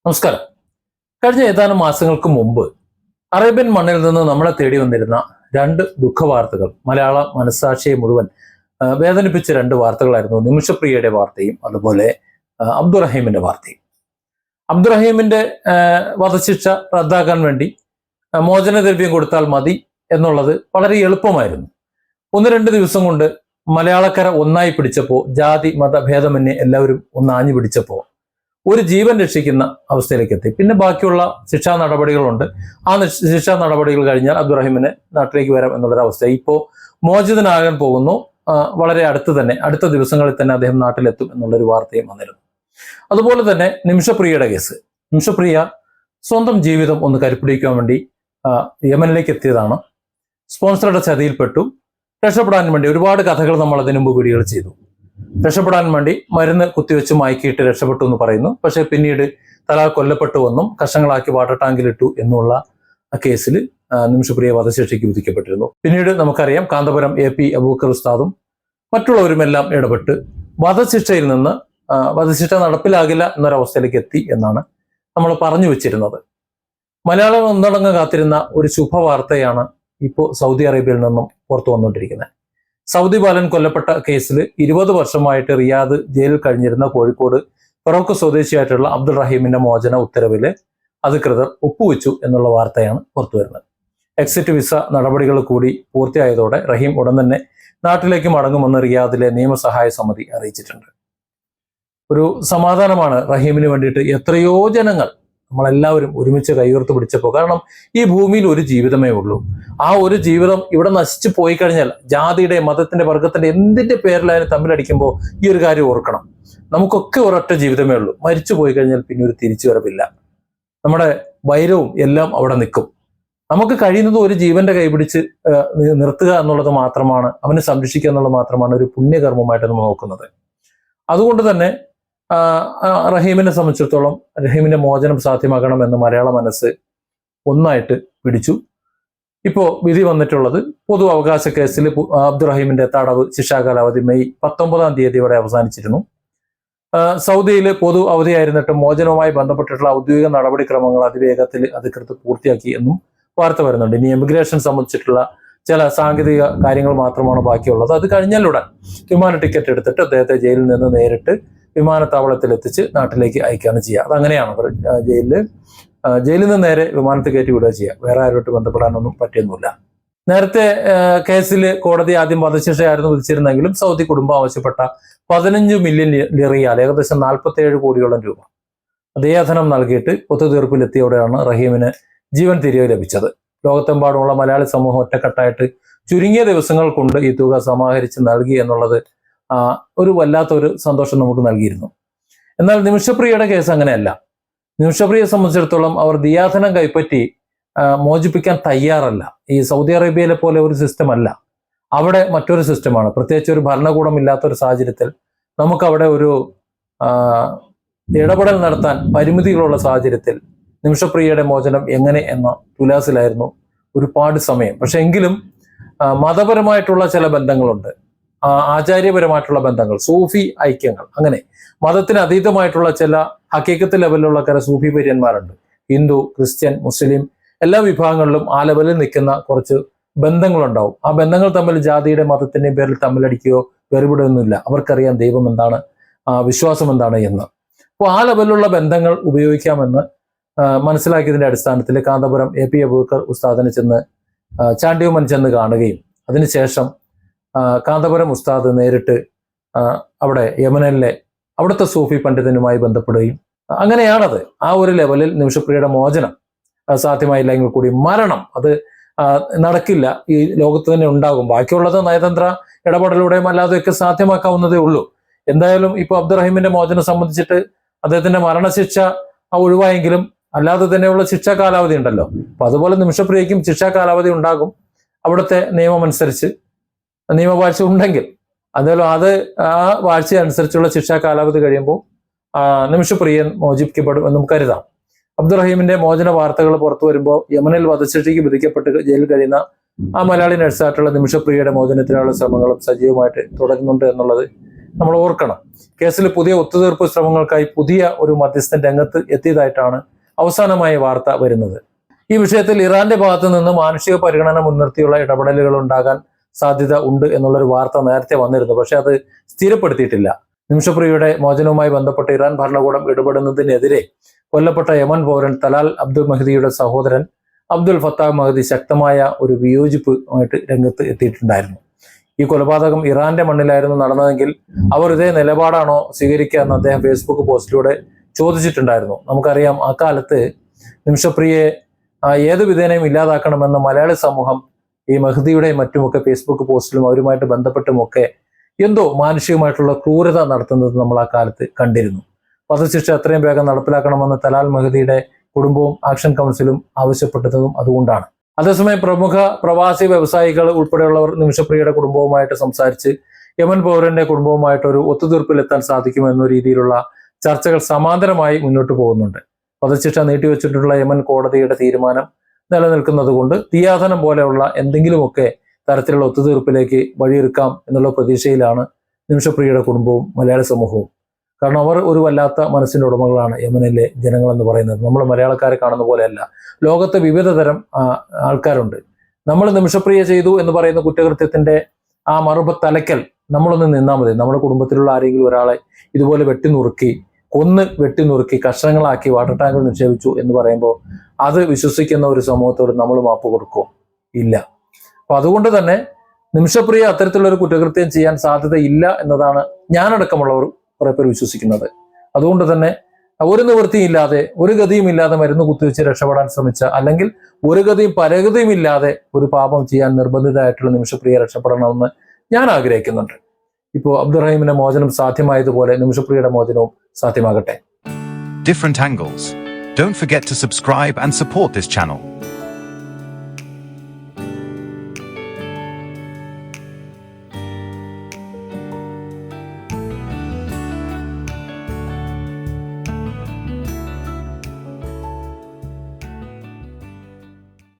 നമസ്കാരം. കഴിഞ്ഞ ഏതാനും മാസങ്ങൾക്ക് മുമ്പ് അറേബ്യൻ മണ്ണിൽ നിന്ന് നമ്മളെ തേടി വന്നിരുന്ന രണ്ട് ദുഃഖവാർത്തകൾ, മലയാള മനസ്സാക്ഷിയെ മുഴുവൻ വേദനിപ്പിച്ച രണ്ട് വാർത്തകളായിരുന്നു. നിമിഷപ്രിയയുടെ വാർത്തയും അതുപോലെ അബ്ദുറഹീമിന്റെ വാർത്തയും. അബ്ദുറഹീമിന്റെ വധശിക്ഷ റദ്ദാക്കാൻ വേണ്ടി മോചനദ്രവ്യം കൊടുത്താൽ മതി എന്നുള്ളത് വളരെ എളുപ്പമായിരുന്നു. 1-2 ദിവസം കൊണ്ട് മലയാളക്കര ഒന്നായി പിടിച്ചപ്പോൾ, ജാതി മത ഭേദമന്യേ എല്ലാവരും ഒന്ന് ആഞ്ഞു പിടിച്ചപ്പോൾ ഒരു ജീവൻ രക്ഷിക്കുന്ന അവസ്ഥയിലേക്ക് എത്തി. പിന്നെ ബാക്കിയുള്ള ശിക്ഷാ നടപടികളുണ്ട്. ആ ശിക്ഷാ നടപടികൾ കഴിഞ്ഞാൽ അബ്ദുറഹീമിന് നാട്ടിലേക്ക് വരാം എന്നുള്ളൊരവസ്ഥ. ഇപ്പോൾ മോചിതനാകാൻ പോകുന്നു. വളരെ അടുത്ത ദിവസങ്ങളിൽ തന്നെ അദ്ദേഹം നാട്ടിലെത്തും എന്നുള്ളൊരു വാർത്തയും വന്നിരുന്നു. അതുപോലെ തന്നെ നിമിഷപ്രിയയുടെ കേസ്. നിമിഷപ്രിയ സ്വന്തം ജീവിതം ഒന്ന് കരുപ്പിടിക്കാൻ വേണ്ടി യമനിലേക്ക് എത്തിയതാണ്. സ്പോൺസറുടെ ചതിയിൽപ്പെട്ടു. രക്ഷപ്പെടാൻ വേണ്ടി ഒരുപാട് കഥകൾ നമ്മൾ അതിനു മുമ്പ് വീഡിയോകൾ ചെയ്തു. രക്ഷപ്പെടാൻ വേണ്ടി മരുന്ന് കുത്തിവെച്ച് മയക്കിയിട്ട് രക്ഷപ്പെട്ടു എന്ന് പറയുന്നു. പക്ഷെ പിന്നീട് തല കൊല്ലപ്പെട്ടു എന്നും കഷങ്ങളാക്കി വാട്ടർ ടാങ്കിലിട്ടു എന്നുള്ള കേസിൽ നിമിഷപ്രിയ വധശിക്ഷയ്ക്ക് വിധിക്കപ്പെട്ടിരുന്നു. പിന്നീട് നമുക്കറിയാം, കാന്തപുരം AP അബൂബക്കർ ഉസ്താദും മറ്റുള്ളവരുമെല്ലാം ഇടപെട്ട് വധശിക്ഷയിൽ നിന്ന് വധശിക്ഷ നടപ്പിലാകില്ല എന്നൊരവസ്ഥയിലേക്ക് എത്തി എന്നാണ് നമ്മൾ പറഞ്ഞു വെച്ചിരുന്നത്. മലയാളം ഒന്നടങ്കം കാത്തിരുന്ന ഒരു ശുഭവാർത്തയാണ് ഇപ്പോൾ സൗദി അറേബ്യയിൽ നിന്നും പുറത്തു വന്നുകൊണ്ടിരിക്കുന്നത്. സൗദി ബാലൻ കൊല്ലപ്പെട്ട കേസിൽ 20 വർഷമായിട്ട് റിയാദ് ജയിലിൽ കഴിഞ്ഞിരുന്ന കോഴിക്കോട് ഫറോക്ക് സ്വദേശിയായിട്ടുള്ള അബ്ദുൾ റഹീമിന്റെ മോചന ഉത്തരവില് അധികൃതർ ഒപ്പുവെച്ചു എന്നുള്ള വാർത്തയാണ് പുറത്തു വരുന്നത്. എക്സിറ്റ് വിസ നടപടികൾ കൂടി പൂർത്തിയായതോടെ റഹീം ഉടൻ തന്നെ നാട്ടിലേക്ക് മടങ്ങുമെന്ന് റിയാദിലെ നിയമസഹായ സമിതി അറിയിച്ചിട്ടുണ്ട്. ഒരു സമാധാനമാണ് റഹീമിന് വേണ്ടിയിട്ട് എത്രയോ ജനങ്ങൾ, നമ്മളെല്ലാവരും ഒരുമിച്ച് കൈയോർത്ത് പിടിച്ചപ്പോൾ. കാരണം ഈ ഭൂമിയിൽ ഒരു ജീവിതമേ ഉള്ളൂ. ആ ഒരു ജീവിതം ഇവിടെ നശിച്ചു പോയി കഴിഞ്ഞാൽ ജാതിയുടെ, മതത്തിന്റെ, വർഗത്തിന്റെ എന്തിന്റെ പേരിലായാലും തമ്മിലടിക്കുമ്പോൾ ഈ ഒരു കാര്യം ഓർക്കണം. നമുക്കൊക്കെ ഒരൊറ്റ ജീവിതമേ ഉള്ളൂ. മരിച്ചു പോയി കഴിഞ്ഞാൽ പിന്നെ ഒരു തിരിച്ചുവരവില്ല. നമ്മുടെ വൈരവും എല്ലാം അവിടെ നിൽക്കും. നമുക്ക് കഴിയുന്നത് ഒരു ജീവന്റെ കൈപിടിച്ച് നിർത്തുക എന്നുള്ളത് മാത്രമാണ്, അവനെ സംരക്ഷിക്കുക എന്നുള്ളത് മാത്രമാണ് ഒരു പുണ്യകർമ്മമായിട്ട് നമ്മൾ നോക്കുന്നത്. അതുകൊണ്ട് തന്നെ റഹീമിനെ സംബന്ധിച്ചിടത്തോളം റഹീമിന്റെ മോചനം സാധ്യമാക്കണമെന്ന് മലയാള മനസ്സ് ഒന്നായിട്ട് പിടിച്ചു. ഇപ്പോൾ വിധി വന്നിട്ടുള്ളത് പൊതു അവകാശ കേസിൽ അബ്ദുറഹീമിന്റെ തടവ് ശിക്ഷാ കാലാവധി മെയ് 19-ാം തീയതിയോടെ അവസാനിച്ചിരുന്നു. സൗദിയിൽ പൊതു അവധിയായിരുന്നിട്ട് മോചനവുമായി ബന്ധപ്പെട്ടിട്ടുള്ള ഔദ്യോഗിക നടപടിക്രമങ്ങൾ അതിവേഗത്തിൽ അധികൃതർ പൂർത്തിയാക്കി എന്നും വാർത്ത വരുന്നുണ്ട്. ഇനി എമിഗ്രേഷൻ സംബന്ധിച്ചിട്ടുള്ള ചില സാങ്കേതിക കാര്യങ്ങൾ മാത്രമാണ് ബാക്കിയുള്ളത്. അത് കഴിഞ്ഞാലുടൻ വിമാന ടിക്കറ്റ് എടുത്തിട്ട് അദ്ദേഹത്തെ ജയിലിൽ നിന്ന് നേരിട്ട് വിമാനത്താവളത്തിൽ എത്തിച്ച് നാട്ടിലേക്ക് അയക്കുകയാണ് ചെയ്യുക. അതങ്ങനെയാണ്. അവർ ജയിലിൽ നിന്ന് നേരെ വിമാനത്തിൽ കയറ്റി വിടുക ചെയ്യുക. വേറെ ആരുമായിട്ട് ബന്ധപ്പെടാനൊന്നും പറ്റിയൊന്നുമില്ല. നേരത്തെ കേസിൽ കോടതി ആദ്യം വധശിക്ഷയായിരുന്നു വിധിച്ചിരുന്നെങ്കിലും സൗദി കുടുംബം ആവശ്യപ്പെട്ട 15 മില്യൺ റിയാൽ, ഏകദേശം 47 കോടിയോളം രൂപ, അതേ ധനം നൽകിയിട്ട് ഒത്തുതീർപ്പിലെത്തിയോടെയാണ് റഹീമിന് ജീവൻ തിരികെ ലഭിച്ചത്. ലോകത്തെമ്പാടുമുള്ള മലയാളി സമൂഹം ഒറ്റക്കെട്ടായിട്ട് ചുരുങ്ങിയ ദിവസങ്ങൾ കൊണ്ട് ഈ തുക സമാഹരിച്ച് നൽകി എന്നുള്ളത് ഒരു വല്ലാത്തൊരു സന്തോഷം നമുക്ക് നൽകിയിരുന്നു. എന്നാൽ നിമിഷപ്രിയയുടെ കേസ് അങ്ങനെയല്ല. നിമിഷപ്രിയയെ സംബന്ധിച്ചിടത്തോളം അവർ ദിയാധനം കൈപ്പറ്റി മോചിപ്പിക്കാൻ തയ്യാറല്ല. ഈ സൗദി അറേബ്യയിലെ പോലെ ഒരു സിസ്റ്റം അല്ല. അവിടെ മറ്റൊരു സിസ്റ്റമാണ്. പ്രത്യേകിച്ച് ഒരു ഭരണകൂടം ഇല്ലാത്തൊരു സാഹചര്യത്തിൽ നമുക്കവിടെ ഒരു ഇടപെടൽ നടത്താൻ പരിമിതികളുള്ള സാഹചര്യത്തിൽ നിമിഷപ്രിയയുടെ മോചനം എങ്ങനെ എന്ന തുലാസിലായിരുന്നു ഒരുപാട് സമയം. പക്ഷെ എങ്കിലും മതപരമായിട്ടുള്ള ചില ബന്ധങ്ങളുണ്ട്, ആചാര്യപരമായിട്ടുള്ള ബന്ധങ്ങൾ, സൂഫി ഐക്യങ്ങൾ, അങ്ങനെ മതത്തിന് അതീതമായിട്ടുള്ള ചില ഹക്കീക്കത്ത് ലെവലിലുള്ള ചില സൂഫി പര്യന്മാരുണ്ട്. ഹിന്ദു, ക്രിസ്ത്യൻ, മുസ്ലിം എല്ലാ വിഭാഗങ്ങളിലും ആ ലെവലിൽ നിൽക്കുന്ന കുറച്ച് ബന്ധങ്ങളുണ്ടാവും. ആ ബന്ധങ്ങൾ തമ്മിൽ ജാതിയുടെ, മതത്തിന്റെയും പേരിൽ തമ്മിലടിക്കുകയോ വേർപിടുകയൊന്നുമില്ല. അവർക്കറിയാം ദൈവം എന്താണ്, വിശ്വാസം എന്താണ് എന്ന്. അപ്പോൾ ആ ലെവലിലുള്ള ബന്ധങ്ങൾ ഉപയോഗിക്കാമെന്ന് മനസ്സിലാക്കിയതിന്റെ അടിസ്ഥാനത്തിൽ കാന്തപുരം AP അബൂബക്കർ ഉസ്താദിനെ ചെന്ന് ചാണ്ടിയുമ്മൻ ചെന്ന് കാണുകയും അതിനുശേഷം കാന്തപുരം ഉസ്താദ് നേരിട്ട് അവിടെ യമനിലെ അവിടുത്തെ സൂഫി പണ്ഡിതനുമായി ബന്ധപ്പെടുകയും അങ്ങനെയാണത്. ആ ഒരു ലെവലിൽ നിമിഷപ്രിയയുടെ മോചനം സാധ്യമായില്ല എങ്കിൽ കൂടി മരണം അത് നടക്കില്ല, ഈ ലോകത്ത് തന്നെ ഉണ്ടാകും. ബാക്കിയുള്ളത് നയതന്ത്ര ഇടപെടലൂടെയും അല്ലാതെയൊക്കെ സാധ്യമാക്കാവുന്നതേ ഉള്ളൂ. എന്തായാലും ഇപ്പോൾ അബ്ദുറഹീമിന്റെ മോചനം സംബന്ധിച്ചിട്ട് അദ്ദേഹത്തിന്റെ മരണശിക്ഷ ഒഴിവായെങ്കിലും അല്ലാതെ തന്നെയുള്ള ശിക്ഷാ കാലാവധി ഉണ്ടല്ലോ. അപ്പൊ അതുപോലെ നിമിഷപ്രിയയ്ക്കും ശിക്ഷാ കാലാവധി ഉണ്ടാകും. അവിടുത്തെ നിയമം അനുസരിച്ച് നിയമവാഴ്ച ഉണ്ടെങ്കിൽ അതുപോലെ ആ വാഴ്ച അനുസരിച്ചുള്ള ശിക്ഷാ കാലാവധി കഴിയുമ്പോൾ നിമിഷപ്രിയൻ മോചിപ്പിക്കപ്പെടും എന്നും കരുതാം. അബ്ദുറഹീമിന്റെ മോചന വാർത്തകൾ പുറത്തു വരുമ്പോൾ യമനിൽ വധശിക്ഷയ്ക്ക് വിധിക്കപ്പെട്ട് ജയിലിൽ കഴിയുന്ന ആ മലയാളി നഴ്സായിട്ടുള്ള നിമിഷപ്രിയയുടെ മോചനത്തിനുള്ള ശ്രമങ്ങളും സജീവമായിട്ട് തുടരുന്നുണ്ട് എന്നുള്ളത് നമ്മൾ ഓർക്കണം. കേസിൽ പുതിയ ഒത്തുതീർപ്പ് ശ്രമങ്ങൾക്കായി പുതിയ ഒരു മധ്യസ്ഥൻ രംഗത്ത് എത്തിയതായിട്ടാണ് അവസാനമായ വാർത്ത വരുന്നത്. ഈ വിഷയത്തിൽ ഇറാന്റെ ഭാഗത്തു നിന്ന് മാനുഷിക പരിഗണന മുൻനിർത്തിയുള്ള ഇടപെടലുകൾ ഉണ്ടാകാൻ സാധ്യത ഉണ്ട് എന്നുള്ളൊരു വാർത്ത നേരത്തെ വന്നിരുന്നു. പക്ഷെ അത് സ്ഥിരപ്പെടുത്തിയിട്ടില്ല. നിമിഷപ്രിയയുടെ മോചനവുമായി ബന്ധപ്പെട്ട് ഇറാൻ ഭരണകൂടം ഇടപെടുന്നതിനെതിരെ കൊല്ലപ്പെട്ട യമൻ പൗരൻ തലാൽ അബ്ദുൽ മഹ്ദിയുടെ സഹോദരൻ അബ്ദുൽ ഫത്താഹ് മഹ്ദി ശക്തമായ ഒരു വിയോജിപ്പുമായിട്ട് രംഗത്ത് എത്തിയിട്ടുണ്ടായിരുന്നു. ഈ കൊലപാതകം ഇറാന്റെ മണ്ണിലായിരുന്നു നടന്നതെങ്കിൽ അവർ ഇതേ നിലപാടാണോ സ്വീകരിക്കുക എന്ന് അദ്ദേഹം ഫേസ്ബുക്ക് പോസ്റ്റിലൂടെ ചോദിച്ചിട്ടുണ്ടായിരുന്നു. നമുക്കറിയാം, ആ കാലത്ത് നിമിഷപ്രിയയെ ഏത് വിധേനയും ഇല്ലാതാക്കണമെന്ന മലയാളി സമൂഹം ഈ മഹ്ദിയുടെയും മറ്റുമൊക്കെ ഫേസ്ബുക്ക് പോസ്റ്റിലും അവരുമായിട്ട് ബന്ധപ്പെട്ടുമൊക്കെ എന്തോ മാനുഷികമായിട്ടുള്ള ക്രൂരത നടത്തുന്നത് നമ്മൾ ആ കാലത്ത് കണ്ടിരുന്നു. വധശിക്ഷ എത്രയും വേഗം നടപ്പിലാക്കണമെന്ന് തലാൽ മഹ്ദിയുടെ കുടുംബവും ആക്ഷൻ കൗൺസിലും ആവശ്യപ്പെട്ടതും അതുകൊണ്ടാണ്. അതേസമയം പ്രമുഖ പ്രവാസി വ്യവസായികൾ ഉൾപ്പെടെയുള്ളവർ നിമിഷപ്രിയയുടെ കുടുംബവുമായിട്ട് സംസാരിച്ച് യമൻ പൗരന്റെ കുടുംബവുമായിട്ട് ഒരു ഒത്തുതീർപ്പിലെത്താൻ സാധിക്കുമെന്ന രീതിയിലുള്ള ചർച്ചകൾ സമാന്തരമായി മുന്നോട്ട് പോകുന്നുണ്ട്. വധശിക്ഷ നീട്ടിവെച്ചിട്ടുള്ള യമൻ കോടതിയുടെ തീരുമാനം നിലനിൽക്കുന്നത് കൊണ്ട് തീയാധനം പോലെയുള്ള എന്തെങ്കിലുമൊക്കെ തരത്തിലുള്ള ഒത്തുതീർപ്പിലേക്ക് വഴിയൊരുക്കാം എന്നുള്ള പ്രതീക്ഷയിലാണ് നിമിഷപ്രിയയുടെ കുടുംബവും മലയാളി സമൂഹവും. കാരണം അവർ ഒരു വല്ലാത്ത മനസ്സിന്റെ ഉടമകളാണ് യമനിലെ ജനങ്ങളെന്ന് പറയുന്നത്. നമ്മൾ മലയാളക്കാരെ കാണുന്ന പോലെയല്ല. ലോകത്തെ വിവിധ തരം ആൾക്കാരുണ്ട്. നമ്മൾ നിമിഷപ്രിയ ചെയ്തു എന്ന് പറയുന്ന കുറ്റകൃത്യത്തിന്റെ ആ മറുപത്തലയ്ക്കൽ നമ്മളൊന്ന് നിന്നാൽ മതി. നമ്മുടെ കുടുംബത്തിലുള്ള ആരെങ്കിലും ഒരാളെ ഇതുപോലെ വെട്ടിനുറുക്കി കഷ്ണങ്ങളാക്കി വാട്ടർ ടാങ്കിൽ നിക്ഷേപിച്ചു എന്ന് പറയുമ്പോൾ അത് വിശ്വസിക്കുന്ന ഒരു സമൂഹത്തോട് നമ്മൾ മാപ്പ് കൊടുക്കും? ഇല്ല. അപ്പൊ അതുകൊണ്ട് തന്നെ നിമിഷപ്രിയ അത്തരത്തിലുള്ള ഒരു കുറ്റകൃത്യം ചെയ്യാൻ സാധ്യതയില്ല എന്നതാണ് ഞാനടക്കമുള്ളവർ കുറെ പേർ വിശ്വസിക്കുന്നത്. അതുകൊണ്ട് തന്നെ ഒരു നിവൃത്തിയില്ലാതെ ഒരു ഗതിയും ഇല്ലാതെ മരുന്ന് കുത്തിവെച്ച് രക്ഷപ്പെടാൻ ശ്രമിച്ച, അല്ലെങ്കിൽ ഒരു ഗതിയും പരഗതിയും ഇല്ലാതെ ഒരു പാപം ചെയ്യാൻ നിർബന്ധിതമായിട്ടുള്ള നിമിഷപ്രിയ രക്ഷപ്പെടണമെന്ന് ഞാൻ ആഗ്രഹിക്കുന്നുണ്ട്. ഇപ്പോൾ അബ്ദുറഹീമിന്റെ മോചനം സാധ്യമായതുപോലെ നിമിഷപ്രിയയുടെ മോചനവും സാധ്യമാകട്ടെ. Different angles. Don't forget to subscribe and support this channel.